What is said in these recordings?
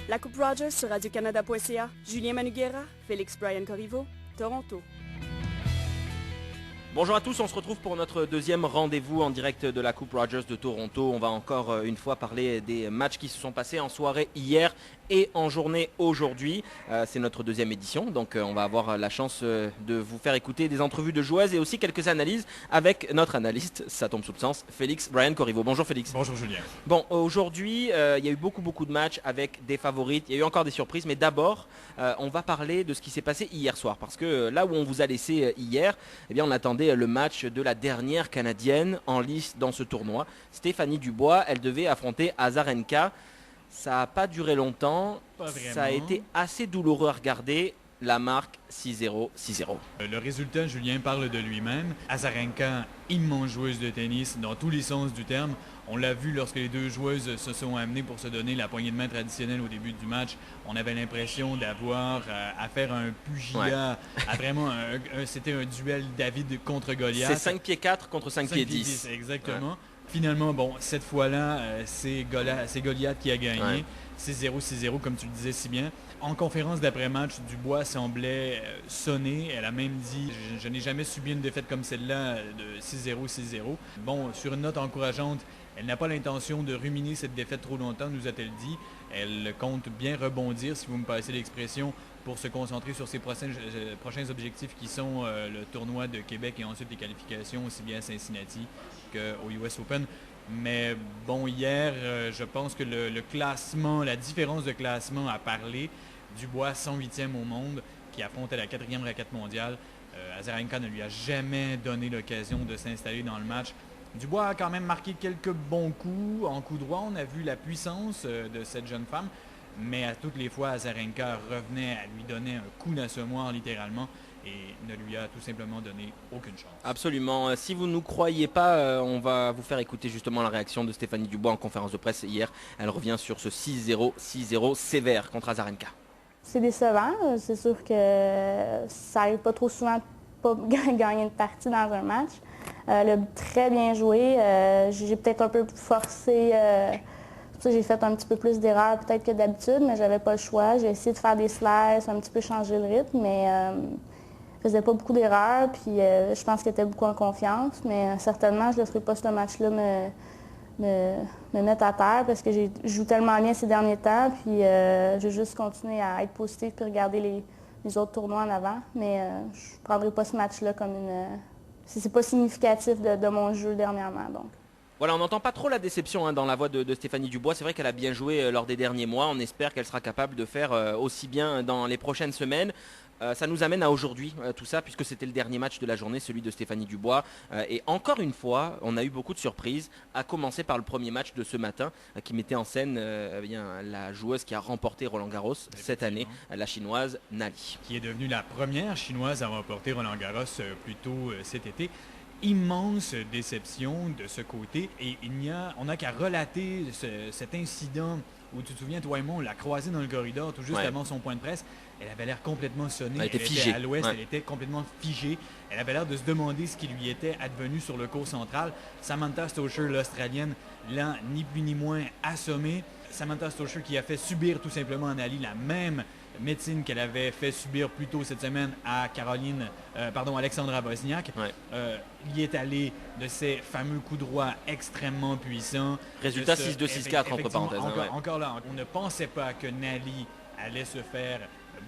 La Coupe Rogers sur Radio-Canada.ca. Julien Manuguera, Félix Brian Corriveau, Toronto. Bonjour à tous, on se retrouve pour notre deuxième rendez-vous en direct de la Coupe Rogers de Toronto. On va encore une fois parler des matchs qui se sont passés en soirée hier et en journée aujourd'hui. C'est notre deuxième édition, donc on va avoir la chance de vous faire écouter des entrevues de joueuses et aussi quelques analyses avec notre analyste, ça tombe sous le sens, Félix Brian Corriveau. Bonjour Félix. Bonjour Julien. Bon, aujourd'hui, il y a eu beaucoup de matchs avec des favorites, il y a eu encore des surprises, mais d'abord, on va parler de ce qui s'est passé hier soir. Parce que là où on vous a laissé hier, eh bien, on attendait le match de la dernière Canadienne en lice dans ce tournoi. Stéphanie Dubois, elle devait affronter Azarenka. Ça n'a pas duré longtemps, ça a été assez douloureux à regarder, la marque 6-0, 6-0. Le résultat, Julien parle de lui-même. Azarenka, immense joueuse de tennis dans tous les sens du terme. On l'a vu lorsque les deux joueuses se sont amenées pour se donner la poignée de main traditionnelle au début du match. On avait l'impression d'avoir à faire un pugilat. C'était un duel David contre Goliath. C'est 5 pieds 4 contre 5 pieds 10. Exactement. Ouais. Finalement, bon, cette fois-là, c'est Goliath qui a gagné. Ouais. 6-0, 6-0, comme tu le disais si bien. En conférence d'après-match, Dubois semblait sonner. Elle a même dit « Je n'ai jamais subi une défaite comme celle-là de 6-0, 6-0 ». Bon, sur une note encourageante, elle n'a pas l'intention de ruminer cette défaite trop longtemps, nous a-t-elle dit. Elle compte bien rebondir, si vous me passez l'expression, pour se concentrer sur ses prochains objectifs qui sont le tournoi de Québec et ensuite les qualifications aussi bien à Cincinnati qu'au US Open. Mais bon, hier, je pense que le classement, la différence de classement a parlé. Dubois, 108e au monde, qui affrontait la 4e raquette mondiale. Azarenka ne lui a jamais donné l'occasion de s'installer dans le match. Dubois a quand même marqué quelques bons coups. En coup droit, on a vu la puissance de cette jeune femme. Mais à toutes les fois, Azarenka revenait à lui donner un coup d'assommoir littéralement et ne lui a tout simplement donné aucune chance. Absolument. Si vous ne nous croyez pas, on va vous faire écouter justement la réaction de Stéphanie Dubois en conférence de presse hier. Elle revient sur ce 6-0, 6-0 sévère contre Azarenka. C'est décevant. C'est sûr que ça n'arrive pas trop souvent de pas gagner une partie dans un match. Elle a très bien joué. J'ai peut-être un peu forcé... j'ai fait un petit peu plus d'erreurs peut-être que d'habitude, mais j'avais pas le choix. J'ai essayé de faire des slices, un petit peu changer le rythme, mais je faisais pas beaucoup d'erreurs. Puis je pense qu'elle était beaucoup en confiance, mais certainement, je ne laisserai pas ce match-là me mettre à terre parce que je joue tellement bien ces derniers temps. Puis je vais juste continuer à être positive puis regarder les autres tournois en avant. Mais je ne prendrai pas ce match-là comme une... C'est pas significatif de mon jeu dernièrement, donc. Voilà, on n'entend pas trop la déception dans la voix de Stéphanie Dubois. C'est vrai qu'elle a bien joué lors des derniers mois. On espère qu'elle sera capable de faire aussi bien dans les prochaines semaines. Ça nous amène à aujourd'hui, tout ça, puisque c'était le dernier match de la journée, celui de Stéphanie Dubois. Et encore une fois, on a eu beaucoup de surprises, à commencer par le premier match de ce matin, qui mettait en scène la joueuse qui a remporté Roland-Garros cette année, la chinoise Nali. Qui est devenue la première chinoise à remporter Roland-Garros plus tôt cet été. Immense déception de ce côté et on n'a qu'à relater cet incident où tu te souviens, toi et moi, on l'a croisée dans le corridor tout juste avant son point de presse. Elle avait l'air complètement sonnée. Elle était figée. À l'ouest, elle était complètement figée. Elle avait l'air de se demander ce qui lui était advenu sur le court central. Samantha Stosur, l'Australienne, l'a ni plus ni moins assommée. Samantha Stosur qui a fait subir tout simplement à Nali la même médecine qu'elle avait fait subir plus tôt cette semaine à Alexandra Wozniak. Il est allé de ces fameux coups droits extrêmement puissants. Résultat 6-2, 6-4 entre parenthèses. Encore là, on ne pensait pas que Nali allait se faire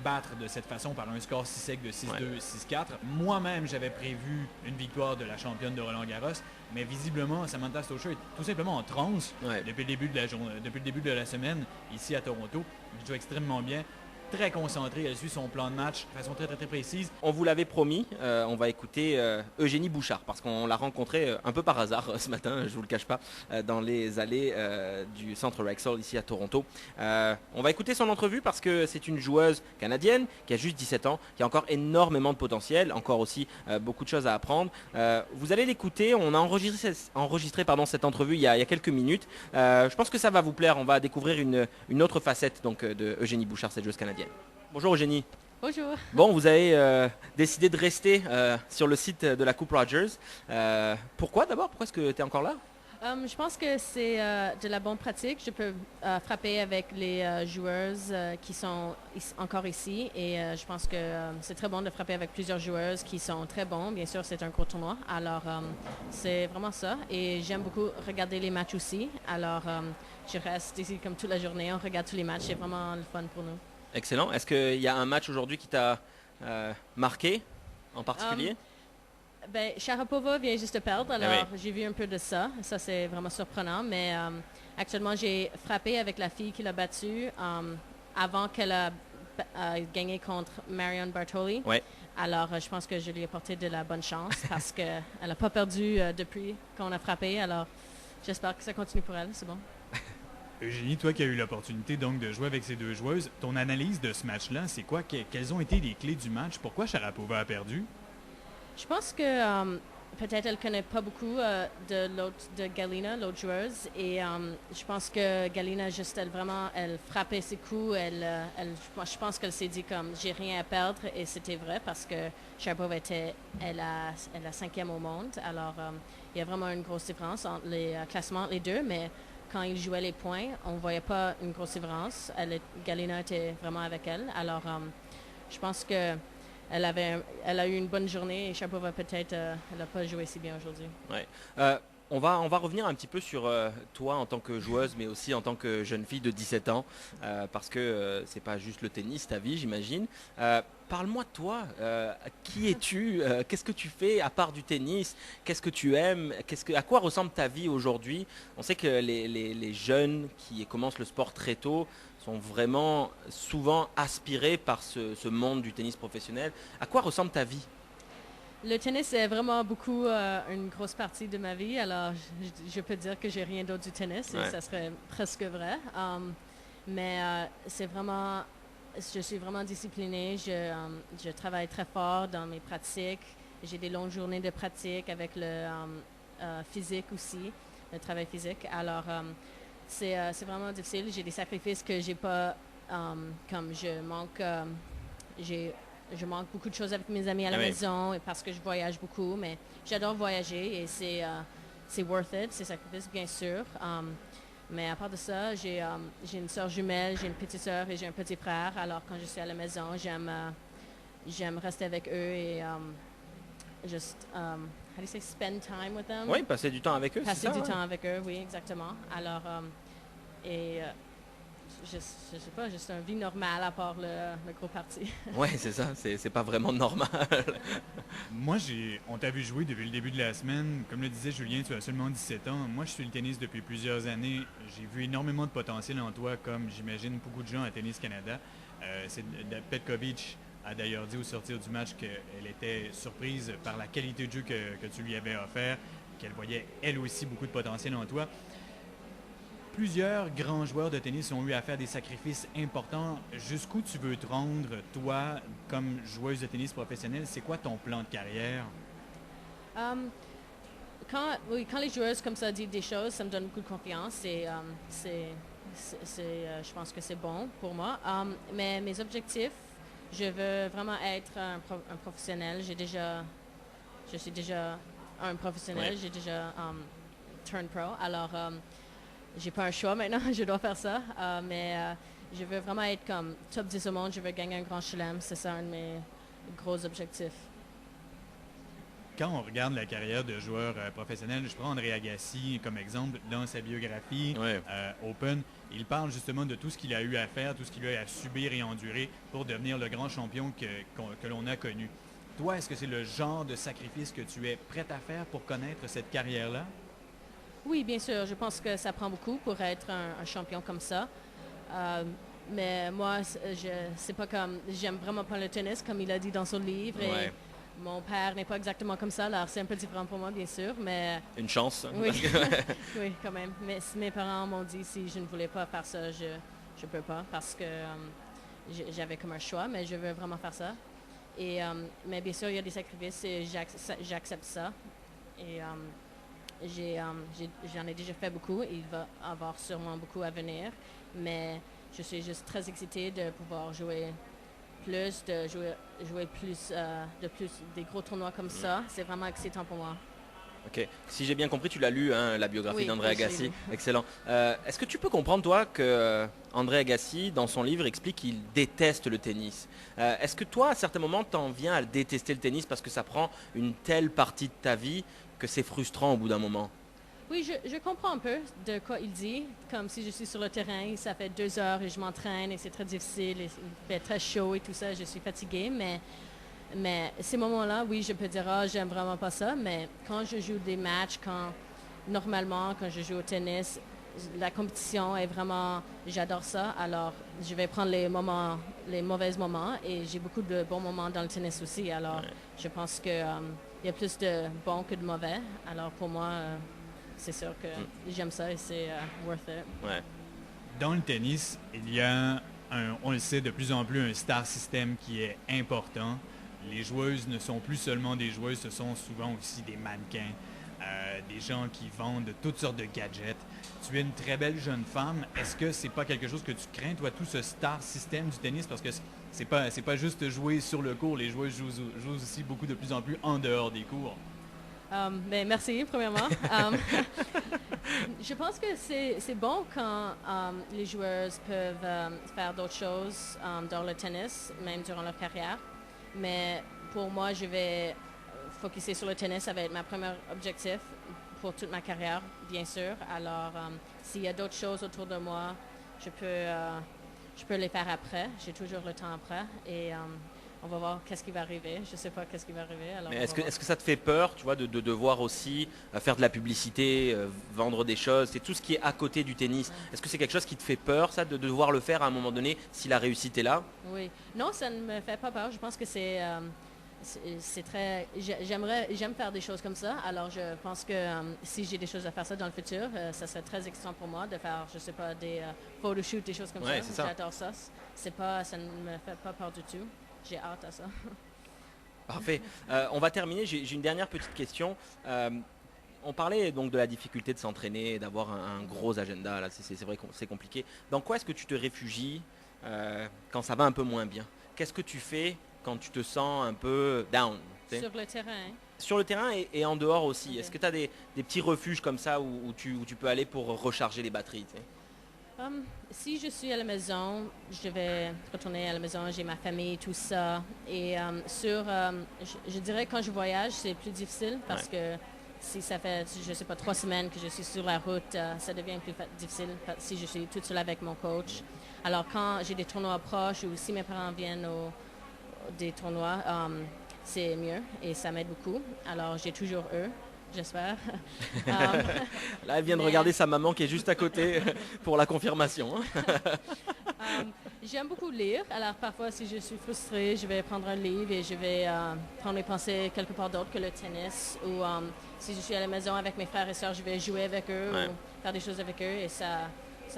battre de cette façon par un score si sec de 6-2, 6-4. Moi-même, j'avais prévu une victoire de la championne de Roland-Garros, mais visiblement, Samantha Stosur est tout simplement en transe depuis le début de la semaine ici à Toronto. Elle joue extrêmement bien. Très concentrée, elle suit son plan de match de façon très précise. On vous l'avait promis, on va écouter Eugénie Bouchard parce qu'on l'a rencontrée un peu par hasard ce matin, je vous le cache pas, dans les allées du centre Rexall ici à Toronto. On va écouter son entrevue parce que c'est une joueuse canadienne qui a juste 17 ans, qui a encore énormément de potentiel, encore aussi beaucoup de choses à apprendre. Vous allez l'écouter, on a enregistré cette entrevue il y a quelques minutes. Je pense que ça va vous plaire, on va découvrir une autre facette donc, de Eugénie Bouchard, cette joueuse canadienne. Bonjour Eugénie. Bonjour. Bon, vous avez décidé de rester sur le site de la Coupe Rogers. Pourquoi d'abord? Pourquoi est-ce que tu es encore là? Je pense que c'est de la bonne pratique. Je peux frapper avec les joueuses qui sont encore ici et je pense que c'est très bon de frapper avec plusieurs joueuses qui sont très bons. Bien sûr, c'est un gros tournoi. Alors, c'est vraiment ça. Et j'aime beaucoup regarder les matchs aussi. Alors, je reste ici comme toute la journée. On regarde tous les matchs. C'est vraiment le fun pour nous. Excellent. Est-ce qu'il y a un match aujourd'hui qui t'a marqué en particulier? Ben, Sharapova vient juste de perdre, alors j'ai vu un peu de ça. Ça, c'est vraiment surprenant. Mais actuellement, j'ai frappé avec la fille qui l'a battue avant qu'elle a gagné contre Marion Bartoli. Ouais. Alors, je pense que je lui ai porté de la bonne chance parce qu'elle n'a pas perdu depuis qu'on a frappé. Alors, j'espère que ça continue pour elle. C'est bon. Eugénie, toi qui as eu l'opportunité donc de jouer avec ces deux joueuses, ton analyse de ce match-là, c'est quoi? Quelles ont été les clés du match? Pourquoi Sharapova a perdu? Je pense que peut-être elle ne connaît pas beaucoup de Galina, l'autre joueuse. Et je pense que Galina, juste, elle frappait ses coups. Je pense qu'elle s'est dit comme, j'ai rien à perdre. Et c'était vrai parce que Sharapova elle la 5e au monde. Alors, il y a vraiment une grosse différence entre les classements, les deux. Mais quand ils jouaient les points, on ne voyait pas une grosse différence. Galina était vraiment avec elle. Alors, je pense que elle a eu une bonne journée et Sharapova peut-être elle n'a pas joué si bien aujourd'hui. Ouais. On va revenir un petit peu sur toi en tant que joueuse, mais aussi en tant que jeune fille de 17 ans, parce que c'est pas juste le tennis, ta vie, j'imagine. Parle-moi de toi. Qui es-tu? Qu'est-ce que tu fais à part du tennis? Qu'est-ce que tu aimes? À quoi ressemble ta vie aujourd'hui? On sait que les jeunes qui commencent le sport très tôt sont vraiment souvent aspirés par ce monde du tennis professionnel. À quoi ressemble ta vie? Le tennis est vraiment beaucoup une grosse partie de ma vie. Alors, je peux dire que j'ai rien d'autre du tennis et ça serait presque vrai. Mais c'est vraiment, je suis vraiment disciplinée. Je travaille très fort dans mes pratiques. J'ai des longues journées de pratique avec le physique aussi, le travail physique. Alors, c'est vraiment difficile. J'ai des sacrifices que j'ai pas, comme je manque beaucoup de choses avec mes amis à la maison et parce que je voyage beaucoup, mais j'adore voyager et c'est worth it, c'est sacrifice bien sûr. Mais à part de ça, j'ai une sœur jumelle, j'ai une petite sœur et j'ai un petit frère. Alors quand je suis à la maison, j'aime rester avec eux et just how do you say spend time with them? Oui, passer du temps avec eux. Passer du temps avec eux, oui, exactement. Alors je sais pas, juste une vie normale à part le gros parti. Oui, c'est ça, c'est pas vraiment normal. Moi, on t'a vu jouer depuis le début de la semaine. Comme le disait Julien, tu as seulement 17 ans. Moi, je suis le tennis depuis plusieurs années. J'ai vu énormément de potentiel en toi, comme j'imagine beaucoup de gens à Tennis Canada. Petkovic a d'ailleurs dit au sortir du match qu'elle était surprise par la qualité de jeu que tu lui avais offert, qu'elle voyait elle aussi beaucoup de potentiel en toi. Plusieurs grands joueurs de tennis ont eu à faire des sacrifices importants. Jusqu'où tu veux te rendre, toi, comme joueuse de tennis professionnelle? C'est quoi ton plan de carrière? Quand les joueuses comme ça disent des choses, ça me donne beaucoup de confiance et je pense que c'est bon pour moi. Mais mes objectifs, je veux vraiment être un professionnel. Je suis déjà un professionnel. J'ai déjà turn pro. Alors, j'ai pas un choix maintenant, je dois faire ça. Mais je veux vraiment être comme top 10 au monde, je veux gagner un grand chelem, c'est ça un de mes gros objectifs. Quand on regarde la carrière de joueur professionnel, je prends André Agassi comme exemple dans sa biographie Open. Il parle justement de tout ce qu'il a eu à faire, tout ce qu'il a eu à subir et endurer pour devenir le grand champion que l'on a connu. Toi, est-ce que c'est le genre de sacrifice que tu es prête à faire pour connaître cette carrière-là? Oui, bien sûr. Je pense que ça prend beaucoup pour être un champion comme ça. Mais moi, c'est pas comme... J'aime vraiment pas le tennis, comme il a dit dans son livre. Et mon père n'est pas exactement comme ça, alors c'est un peu différent pour moi, bien sûr, mais... Une chance. Oui, oui, quand même. Mais mes parents m'ont dit si je ne voulais pas faire ça, je peux pas, parce que j'avais comme un choix, mais je veux vraiment faire ça. Et, mais bien sûr, il y a des sacrifices et j'accepte ça. Et j'en ai déjà fait beaucoup. Il va y avoir sûrement beaucoup à venir. Mais je suis juste très excitée de pouvoir jouer plus, de jouer plus des gros tournois comme ça. C'est vraiment excitant pour moi. Ok. Si j'ai bien compris, tu l'as lu, hein, la biographie Oui, d'André oui, je l'ai Agassi. lu. Excellent. Est-ce que tu peux comprendre, toi, que André Agassi, dans son livre, explique qu'il déteste le tennis. Est-ce que toi, à certains moments, t'en viens à détester le tennis parce que ça prend une telle partie de ta vie que c'est frustrant au bout d'un moment? Oui, je comprends un peu de quoi il dit. Comme si je suis sur le terrain, ça fait 2 heures et je m'entraîne et c'est très difficile, et il fait très chaud et tout ça, je suis fatiguée. Mais ces moments-là, oui, je peux dire, ah, j'aime vraiment pas ça. Mais quand je joue des matchs, normalement, quand je joue au tennis, la compétition est vraiment, j'adore ça. Alors, je vais prendre les mauvais moments et j'ai beaucoup de bons moments dans le tennis aussi. Alors, je pense que il y a plus de bons que de mauvais. Alors, pour moi, c'est sûr que j'aime ça et c'est worth it. Ouais. Dans le tennis, il y a, on le sait, de plus en plus un star system qui est important. Les joueuses ne sont plus seulement des joueuses, ce sont souvent aussi des mannequins, des gens qui vendent toutes sortes de gadgets. Tu es une très belle jeune femme. Est-ce que c'est pas quelque chose que tu crains, toi, tout ce star system du tennis? Parce que c'est pas juste jouer sur le court. Les joueuses jouent aussi beaucoup de plus en plus en dehors des cours. Ben, merci, premièrement. Je pense que c'est bon quand les joueuses peuvent faire d'autres choses dans le tennis, même durant leur carrière. Mais pour moi, je vais focuser sur le tennis. Ça va être ma premier objectif pour toute ma carrière, bien sûr. Alors, s'il y a d'autres choses autour de moi, je peux les faire après. J'ai toujours le temps après. Et on va voir qu'est-ce qui va arriver. Je ne sais pas qu'est-ce qui va arriver. Alors Mais est-ce que ça te fait peur, tu vois, de devoir aussi faire de la publicité, vendre des choses, c'est tout ce qui est à côté du tennis. Est-ce que c'est quelque chose qui te fait peur, ça, de devoir le faire à un moment donné, si la réussite est là? Oui. Non, ça ne me fait pas peur. Je pense que c'est très... J'aime faire des choses comme ça. Alors, je pense que si j'ai des choses à faire ça dans le futur, ça serait très excitant pour moi de faire, je sais pas, des photoshoots, des choses comme Ouais, c'est ça. J'adore ça. Ça ne me fait pas peur du tout. J'ai hâte à ça. Parfait. On va terminer. J'ai une dernière petite question. On parlait donc de la difficulté de s'entraîner, d'avoir un gros agenda. Là, c'est vrai que c'est compliqué. Dans quoi est-ce que tu te réfugies quand ça va un peu moins bien? Qu'est-ce que tu fais quand tu te sens un peu down? Sur le terrain. Sur le terrain et en dehors aussi. Ok. Est-ce que tu as des petits refuges comme ça où tu peux aller pour recharger les batteries, tu sais? Si je suis à la maison, je vais retourner à la maison, j'ai ma famille, tout ça. Et je dirais quand je voyage, c'est plus difficile parce que si ça fait, je sais pas, 3 semaines que je suis sur la route, ça devient plus difficile si je suis toute seule avec mon coach. Alors quand j'ai des tournois proches ou si mes parents viennent des tournois, c'est mieux et ça m'aide beaucoup. Alors j'ai toujours eux. J'espère. Là, elle vient de regarder sa maman qui est juste à côté pour la confirmation. J'aime beaucoup lire. Alors parfois, si je suis frustrée, je vais prendre un livre et je vais prendre mes pensées quelque part d'autre que le tennis. Ou si je suis à la maison avec mes frères et sœurs, je vais jouer avec eux ou faire des choses avec eux. Et ça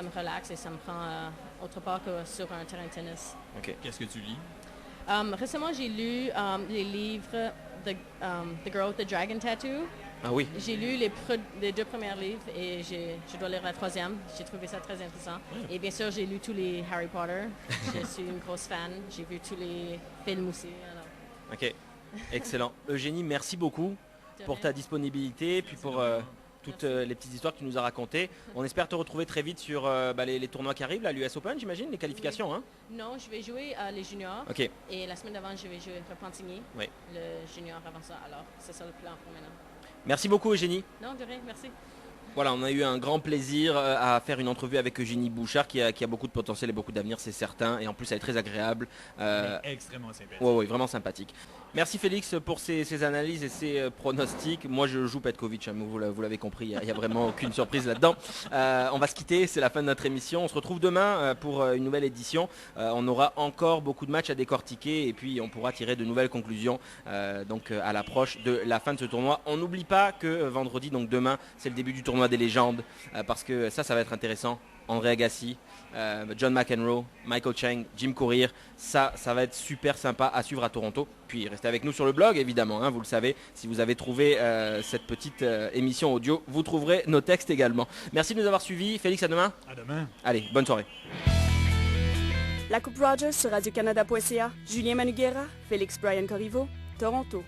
me relaxe et ça me prend autre part que sur un terrain de tennis. Ok. Qu'est-ce que tu lis? Récemment, j'ai lu les livres The Girl with the Dragon Tattoo. Ah oui. J'ai lu les 2 premiers livres et je dois lire la 3e. J'ai trouvé ça très intéressant. Et bien sûr, j'ai lu tous les Harry Potter. Je suis une grosse fan. J'ai vu tous les films aussi. Alors. Ok. Excellent. Eugénie, merci beaucoup pour ta disponibilité, puis pour toutes les petites histoires que tu nous as racontées. On espère te retrouver très vite sur les tournois qui arrivent, l'US Open, j'imagine, les qualifications. Hein? Non, je vais jouer les juniors. Ok. Et la semaine d'avant, je vais jouer Repentigny, Oui. le junior avant ça. Alors, c'est ça le plan pour maintenant. Merci beaucoup, Eugénie. Non, de rien, merci. Voilà, on a eu un grand plaisir à faire une entrevue avec Eugénie Bouchard qui a beaucoup de potentiel et beaucoup d'avenir, c'est certain. Et en plus, elle est très agréable. Elle est extrêmement sympathique. Oui, vraiment sympathique. Merci Félix pour ces analyses et ces pronostics. Moi, je joue Petkovic, hein, vous l'avez compris, il n'y a vraiment aucune surprise là-dedans. On va se quitter, c'est la fin de notre émission. On se retrouve demain pour une nouvelle édition. On aura encore beaucoup de matchs à décortiquer et puis on pourra tirer de nouvelles conclusions donc à l'approche de la fin de ce tournoi. On n'oublie pas que vendredi, donc demain, c'est le début du tournoi des légendes parce que ça va être intéressant. André Agassi, John McEnroe, Michael Chang, Jim Courier, ça va être super sympa à suivre à Toronto. Puis restez avec nous sur le blog évidemment, hein, vous le savez, si vous avez trouvé cette petite émission audio, vous trouverez nos textes également. Merci de nous avoir suivis, Félix, à demain. À demain. Allez, bonne soirée. La Coupe Rogers sur Radio-Canada.ca. Julien Manuguera, Félix Brian Corriveau, Toronto.